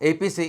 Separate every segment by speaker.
Speaker 1: APC,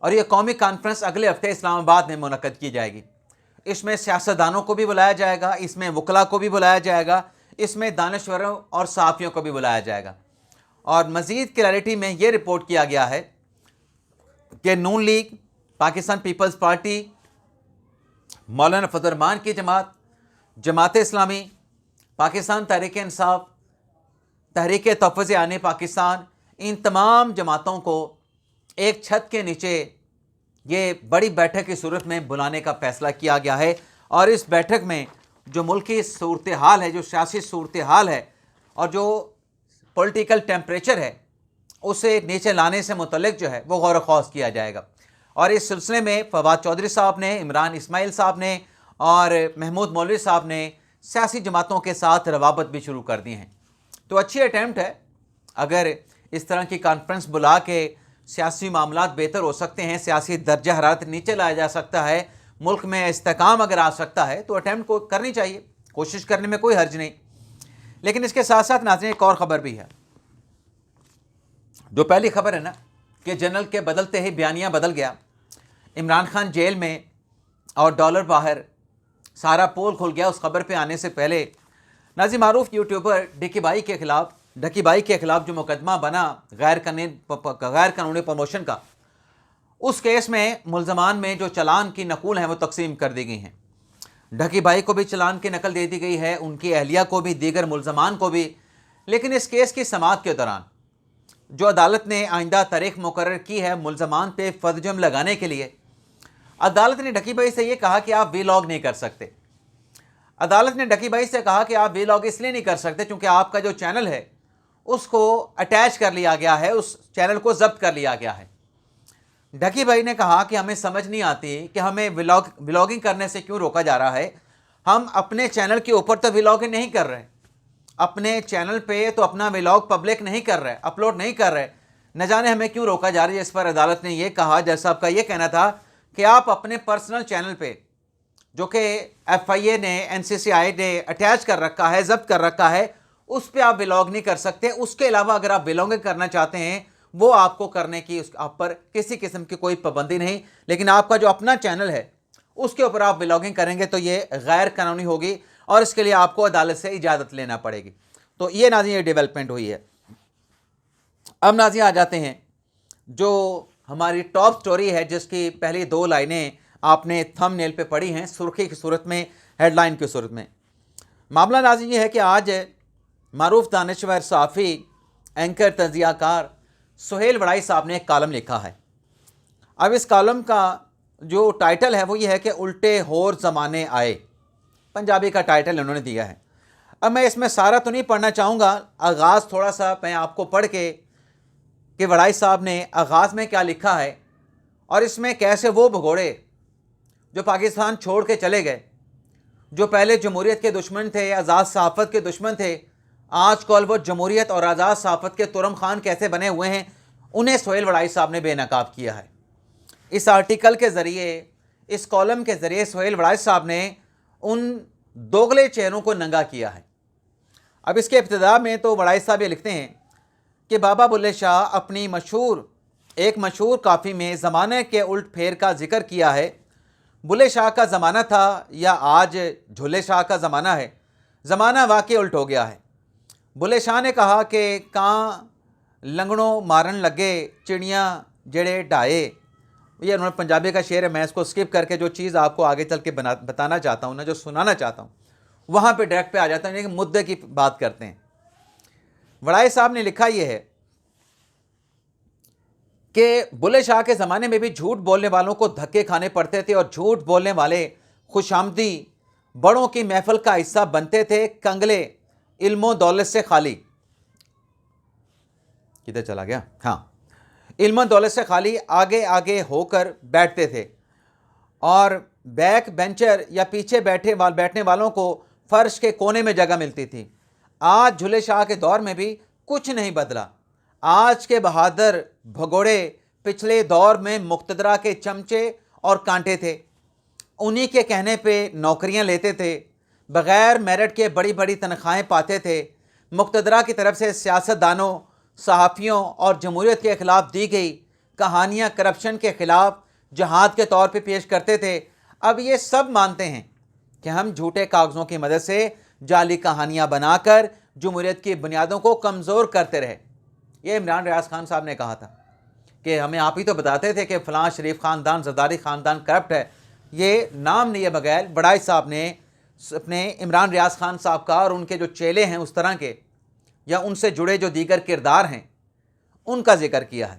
Speaker 1: اور یہ قومی کانفرنس اگلے ہفتے اسلام آباد میں منعقد کی جائے گی۔ اس میں سیاستدانوں کو بھی بلایا جائے گا، اس میں وکلاء کو بھی بلایا جائے گا، اس میں دانشوروں اور صحافیوں کو بھی بلایا جائے گا۔ اور مزید کلیئرٹی میں یہ رپورٹ کیا گیا ہے کہ نون لیگ، پاکستان پیپلز پارٹی، مولانا فضل الرحمان کی جماعت، جماعت اسلامی، پاکستان تحریک انصاف، تحریک تحفظ آنے پاکستان، ان تمام جماعتوں کو ایک چھت کے نیچے یہ بڑی بیٹھک کی صورت میں بلانے کا فیصلہ کیا گیا ہے۔ اور اس بیٹھک میں جو ملکی صورتحال ہے، جو سیاسی صورتحال ہے اور جو پولیٹیکل ٹیمپریچر ہے، اسے نیچے لانے سے متعلق جو ہے وہ غور و خوض کیا جائے گا۔ اور اس سلسلے میں فواد چودھری صاحب نے، عمران اسماعیل صاحب نے اور محمود مولوی صاحب نے سیاسی جماعتوں کے ساتھ روابط بھی شروع کر دی ہیں۔ تو اچھی اٹیمپٹ ہے، اگر اس طرح کی کانفرنس بلا کے سیاسی معاملات بہتر ہو سکتے ہیں، سیاسی درجہ حرارت نیچے لایا جا سکتا ہے، ملک میں استحکام اگر آ سکتا ہے تو اٹیمپٹ کو کرنی چاہیے، کوشش کرنے میں کوئی حرج نہیں۔ لیکن اس کے ساتھ ساتھ ناظرین ایک اور خبر بھی ہے۔ جو پہلی خبر ہے نا کہ جنرل کے بدلتے ہی بیانیہ بدل گیا، عمران خان جیل میں اور ڈالر باہر، سارا پول کھل گیا، اس خبر پہ آنے سے پہلے ناظرین معروف یوٹیوبر ڈکی بائی کے خلاف جو مقدمہ بنا غیر قانونی پروموشن کا، اس کیس میں ملزمان میں جو چلان کی نقول ہیں وہ تقسیم کر دی گئی ہیں۔ ڈکی بائی کو بھی چلان کی نقل دے دی گئی ہے، ان کی اہلیہ کو بھی، دیگر ملزمان کو بھی۔ لیکن اس کیس کی سماعت کے دوران جو عدالت نے آئندہ تاریخ مقرر کی ہے ملزمان پہ فرجم لگانے کے لیے، عدالت نے ڈکی بائی سے یہ کہا کہ آپ وی لاگ نہیں کر سکتے۔ عدالت نے ڈکی بائی سے کہا کہ آپ وی لاگ اس لیے نہیں کر سکتے کیونکہ آپ کا جو چینل ہے اس کو اٹیچ کر لیا گیا ہے، اس چینل کو ضبط کر لیا گیا ہے۔ ڈکی بھائی نے کہا کہ ہمیں سمجھ نہیں آتی کہ ہمیں ولاگنگ کرنے سے کیوں روکا جا رہا ہے، ہم اپنے چینل کے اوپر تو ولاگنگ نہیں کر رہے، اپنے چینل پہ تو اپنا ولاگ پبلک نہیں کر رہے، اپلوڈ نہیں کر رہے، نہ جانے ہمیں کیوں روکا جا رہا ہے۔ اس پر عدالت نے یہ کہا، جج صاحب کا یہ کہنا تھا کہ آپ اپنے پرسنل چینل پہ جو کہ ایف آئی اے نے، این سی سی آئی نے اٹیچ کر رکھا ہے، ضبط کر رکھا ہے، اس پہ آپ ولاگ نہیں کر سکتے۔ اس کے علاوہ اگر آپ ولاگنگ کرنا چاہتے ہیں وہ آپ کو کرنے کی، آپ پر کسی قسم کی کوئی پابندی نہیں، لیکن آپ کا جو اپنا چینل ہے اس کے اوپر آپ ولاگنگ کریں گے تو یہ غیر قانونی ہوگی اور اس کے لیے آپ کو عدالت سے اجازت لینا پڑے گی۔ تو یہ ناظرین یہ ڈیولپمنٹ ہوئی ہے۔ اب ناظرین آ جاتے ہیں جو ہماری ٹاپ سٹوری ہے، جس کی پہلی دو لائنیں آپ نے تھم نیل پہ پڑھی ہیں، سرخی کی صورت میں، ہیڈ لائن کی صورت میں۔ معاملہ ناظرین یہ ہے کہ آج معروف دانشور، صحافی، اینکر، تجزیہ کار سہیل وڑائی صاحب نے ایک کالم لکھا ہے۔ اب اس کالم کا جو ٹائٹل ہے وہ یہ ہے کہ الٹے ہور زمانے آئے، پنجابی کا ٹائٹل انہوں نے دیا ہے۔ اب میں اس میں سارا تو نہیں پڑھنا چاہوں گا، آغاز تھوڑا سا میں آپ کو پڑھ کے کہ وڑائی صاحب نے آغاز میں کیا لکھا ہے اور اس میں کیسے وہ بھگوڑے جو پاکستان چھوڑ کے چلے گئے، جو پہلے جمہوریت کے دشمن تھے، آزاد صحافت کے دشمن تھے، آج کل وہ جمہوریت اور آزاد صحافت کے ترم خان کیسے بنے ہوئے ہیں، انہیں سہیل وڑائی صاحب نے بے نقاب کیا ہے۔ اس آرٹیکل کے ذریعے، اس کالم کے ذریعے سہیل وڑائی صاحب نے ان دوغلے چہروں کو ننگا کیا ہے۔ اب اس کے ابتدا میں تو وڑائی صاحب یہ لکھتے ہیں کہ بابا بلے شاہ اپنی ایک مشہور کافی میں زمانے کے الٹ پھیر کا ذکر کیا ہے۔ بلے شاہ کا زمانہ تھا یا آج جھولے شاہ کا زمانہ ہے، زمانہ واقعی الٹ ہو گیا ہے۔ بلے شاہ نے کہا کہ کاں لنگڑوں مارن لگے چڑیاں جڑے ڈھائے، یہ انہوں نے پنجابی کا شعر ہے، میں اس کو سکپ کر کے جو چیز آپ کو آگے چل کے بتانا چاہتا ہوں نا، جو سنانا چاہتا ہوں وہاں پہ ڈائریکٹ پہ آ جاتا ہوں، لیکن مدعے کی بات کرتے ہیں۔ وڑائی صاحب نے لکھا یہ ہے کہ بلے شاہ کے زمانے میں بھی جھوٹ بولنے والوں کو دھکے کھانے پڑتے تھے اور جھوٹ بولنے والے خوش آمدی بڑوں کی محفل کا حصہ بنتے تھے، کنگلے علم و دولت سے خالی، کدھر چلا گیا، ہاں، علم و دولت سے خالی آگے آگے ہو کر بیٹھتے تھے اور بیک بینچر یا پیچھے بیٹھنے والوں کو فرش کے کونے میں جگہ ملتی تھی۔ آج جھولے شاہ کے دور میں بھی کچھ نہیں بدلا۔ آج کے بہادر بھگوڑے پچھلے دور میں مقتدرہ کے چمچے اور کانٹے تھے، انہی کے کہنے پہ نوکریاں لیتے تھے، بغیر میرٹ کے بڑی بڑی تنخواہیں پاتے تھے، مقتدرہ کی طرف سے سیاست دانوں، صحافیوں اور جمہوریت کے خلاف دی گئی کہانیاں کرپشن کے خلاف جہاد کے طور پہ پیش کرتے تھے، اب یہ سب مانتے ہیں کہ ہم جھوٹے کاغذوں کی مدد سے جعلی کہانیاں بنا کر جمہوریت کی بنیادوں کو کمزور کرتے رہے۔ یہ عمران ریاض خان صاحب نے کہا تھا کہ ہمیں آپ ہی تو بتاتے تھے کہ فلاں شریف خاندان، زرداری خاندان کرپٹ ہے۔ یہ نام لیے بغیر بڑائی صاحب نے اپنے عمران ریاض خان صاحب کا اور ان کے جو چیلے ہیں اس طرح کے، یا ان سے جڑے جو دیگر کردار ہیں، ان کا ذکر کیا ہے۔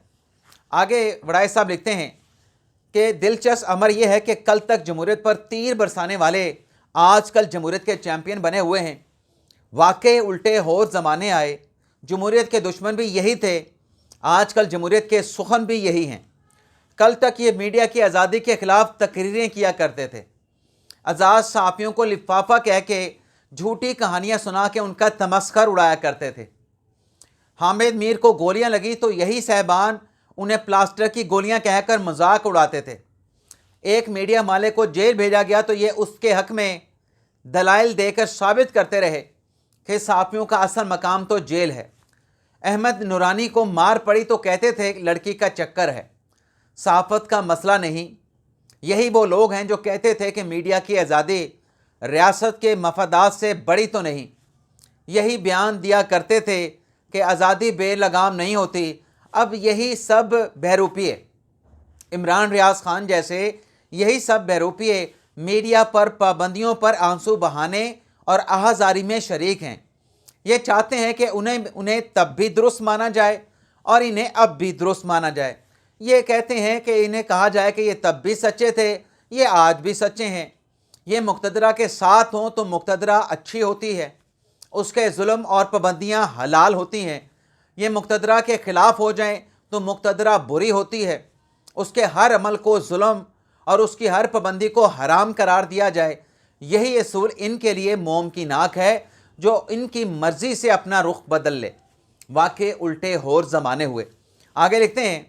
Speaker 1: آگے بڑائی صاحب لکھتے ہیں کہ دلچسپ امر یہ ہے کہ کل تک جمہوریت پر تیر برسانے والے آج کل جمہوریت کے چیمپئن بنے ہوئے ہیں۔ واقعی الٹے ہور زمانے آئے، جمہوریت کے دشمن بھی یہی تھے، آج کل جمہوریت کے سخن بھی یہی ہیں۔ کل تک یہ میڈیا کی آزادی کے خلاف تقریریں کیا کرتے تھے، آزاد صحافیوں کو لفافہ کہہ کے جھوٹی کہانیاں سنا کے ان کا تمسخر اڑایا کرتے تھے۔ حامد میر کو گولیاں لگی تو یہی صاحبان انہیں پلاسٹر کی گولیاں کہہ کر مذاق اڑاتے تھے۔ ایک میڈیا مالک کو جیل بھیجا گیا تو یہ اس کے حق میں دلائل دے کر ثابت کرتے رہے کہ صحافیوں کا اصل مقام تو جیل ہے۔ احمد نورانی کو مار پڑی تو کہتے تھے لڑکی کا چکر ہے، صحافت کا مسئلہ نہیں۔ یہی وہ لوگ ہیں جو کہتے تھے کہ میڈیا کی آزادی ریاست کے مفادات سے بڑی تو نہیں۔ یہی بیان دیا کرتے تھے کہ آزادی بے لگام نہیں ہوتی، اب یہی سب بہروپیے عمران ریاض خان جیسے یہی سب بہروپیے میڈیا پر پابندیوں پر آنسو بہانے اور آہذاری میں شریک ہیں۔ یہ چاہتے ہیں کہ انہیں تب بھی درست مانا جائے اور انہیں اب بھی درست مانا جائے۔ یہ کہتے ہیں کہ انہیں کہا جائے کہ یہ تب بھی سچے تھے، یہ آج بھی سچے ہیں۔ یہ مقتدرہ کے ساتھ ہوں تو مقتدرہ اچھی ہوتی ہے، اس کے ظلم اور پابندیاں حلال ہوتی ہیں۔ یہ مقتدرہ کے خلاف ہو جائیں تو مقتدرہ بری ہوتی ہے، اس کے ہر عمل کو ظلم اور اس کی ہر پابندی کو حرام قرار دیا جائے۔ یہی اصول ان کے لیے موم کی ناک ہے جو ان کی مرضی سے اپنا رخ بدل لے۔ واقع الٹے ہور زمانے ہوئے۔ آگے لکھتے ہیں،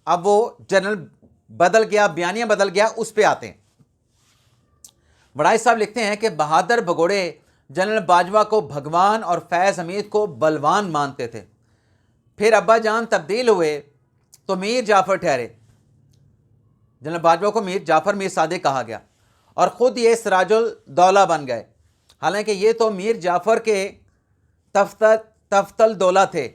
Speaker 1: اب وہ جنرل بدل گیا، بیانیہ بدل گیا، اس پہ آتے ہیں۔ بڑائی صاحب لکھتے ہیں کہ بہادر بھگوڑے جنرل باجوہ کو بھگوان اور فیض حمید کو بلوان مانتے تھے۔ پھر ابا جان تبدیل ہوئے تو میر جعفر ٹھہرے۔ جنرل باجوہ کو میر جعفر میر صادق کہا گیا اور خود یہ سراج الدولہ بن گئے، حالانکہ یہ تو میر جعفر کے تفتل دولہ تھے۔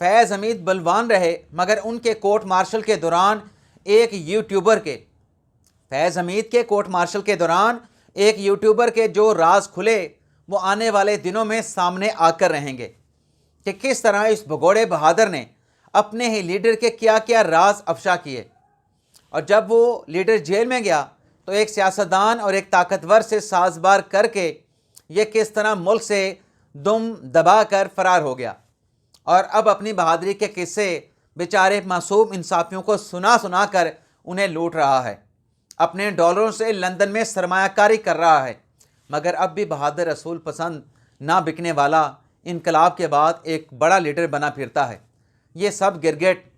Speaker 1: فیض حمید بلوان رہے مگر ان کے کورٹ مارشل کے دوران ایک یوٹیوبر کے فیض حمید کے کورٹ مارشل کے دوران ایک یوٹیوبر کے جو راز کھلے وہ آنے والے دنوں میں سامنے آ کر رہیں گے کہ کس طرح اس بھگوڑے بہادر نے اپنے ہی لیڈر کے کیا کیا راز افشا کیے، اور جب وہ لیڈر جیل میں گیا تو ایک سیاستدان اور ایک طاقتور سے سازبار کر کے یہ کس طرح ملک سے دم دبا کر فرار ہو گیا، اور اب اپنی بہادری کے قصے بیچارے معصوم انصافیوں کو سنا سنا کر انہیں لوٹ رہا ہے، اپنے ڈالروں سے لندن میں سرمایہ کاری کر رہا ہے، مگر اب بھی بہادر رسول پسند نہ بکنے والا انقلاب کے بعد ایک بڑا لیڈر بنا پھرتا ہے۔ یہ سب گرگٹ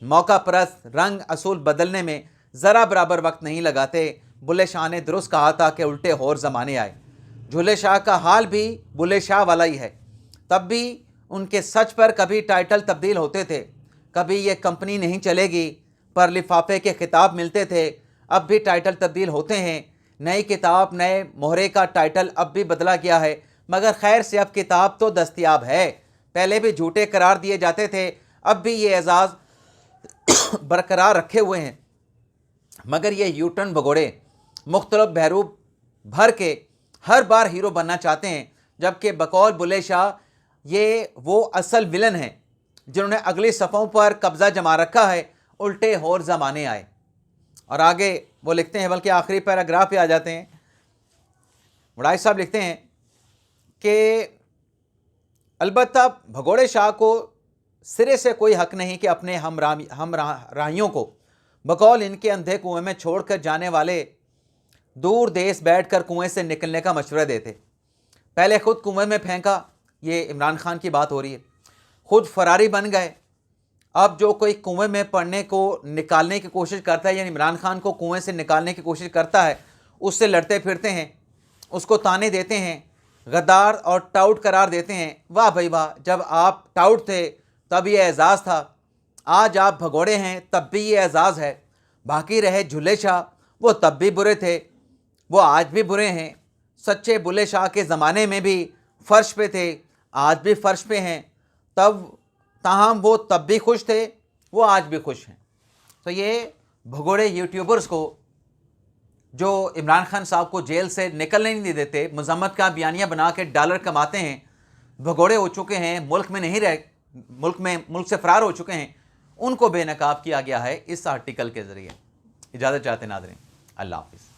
Speaker 1: موقع پرست رنگ اصول بدلنے میں ذرا برابر وقت نہیں لگاتے۔ بلے شاہ نے درست کہا تھا کہ الٹے ہور زمانے آئے۔ جھولے شاہ کا حال بھی بلے شاہ والا ہی ہے، تب بھی ان کے سچ پر کبھی ٹائٹل تبدیل ہوتے تھے، کبھی یہ کمپنی نہیں چلے گی پر لفافے کے خطاب ملتے تھے، اب بھی ٹائٹل تبدیل ہوتے ہیں۔ نئی کتاب نئے مہرے کا ٹائٹل اب بھی بدلا گیا ہے، مگر خیر سے اب کتاب تو دستیاب ہے۔ پہلے بھی جھوٹے قرار دیے جاتے تھے، اب بھی یہ اعزاز برقرار رکھے ہوئے ہیں، مگر یہ یوٹرن بگوڑے مختلف بحروب بھر کے ہر بار ہیرو بننا چاہتے ہیں، جبکہ بقول بلے شاہ یہ وہ اصل ولن ہیں جنہوں نے اگلی صفوں پر قبضہ جما رکھا ہے۔ الٹے ہور زمانے آئے۔ اور آگے وہ لکھتے ہیں، بلکہ آخری پیراگراف پہ آ جاتے ہیں، وڑائی صاحب لکھتے ہیں کہ البتہ بھگوڑے شاہ کو سرے سے کوئی حق نہیں کہ اپنے ہم راہیوں کو بقول ان کے اندھے کنویں میں چھوڑ کر جانے والے دور دیس بیٹھ کر کنویں سے نکلنے کا مشورہ دیتے۔ پہلے خود کنویں میں پھینکا، یہ عمران خان کی بات ہو رہی ہے، خود فراری بن گئے۔ اب جو کوئی کنویں میں پڑنے کو نکالنے کی کوشش کرتا ہے، یعنی عمران خان کو کنویں سے نکالنے کی کوشش کرتا ہے، اس سے لڑتے پھرتے ہیں، اس کو تانے دیتے ہیں، غدار اور ٹاؤٹ قرار دیتے ہیں۔ واہ بھائی واہ، جب آپ ٹاؤٹ تھے تب یہ اعزاز تھا، آج آپ بھگوڑے ہیں تب بھی یہ اعزاز ہے، باقی رہے جھلے شاہ وہ تب بھی برے تھے، وہ آج بھی برے ہیں، سچے بلے شاہ کے زمانے میں بھی فرش پہ تھے، آج بھی فرش پہ ہیں، تاہم وہ تب بھی خوش تھے، وہ آج بھی خوش ہیں۔ تو یہ بھگوڑے یوٹیوبرز کو جو عمران خان صاحب کو جیل سے نکلنے نہیں دیتے، مذمت کا بیانیہ بنا کے ڈالر کماتے ہیں، بھگوڑے ہو چکے ہیں، ملک میں نہیں رہ ملک سے فرار ہو چکے ہیں، ان کو بے نقاب کیا گیا ہے اس آرٹیکل کے ذریعے۔ اجازت چاہتے ناظرین، اللہ حافظ۔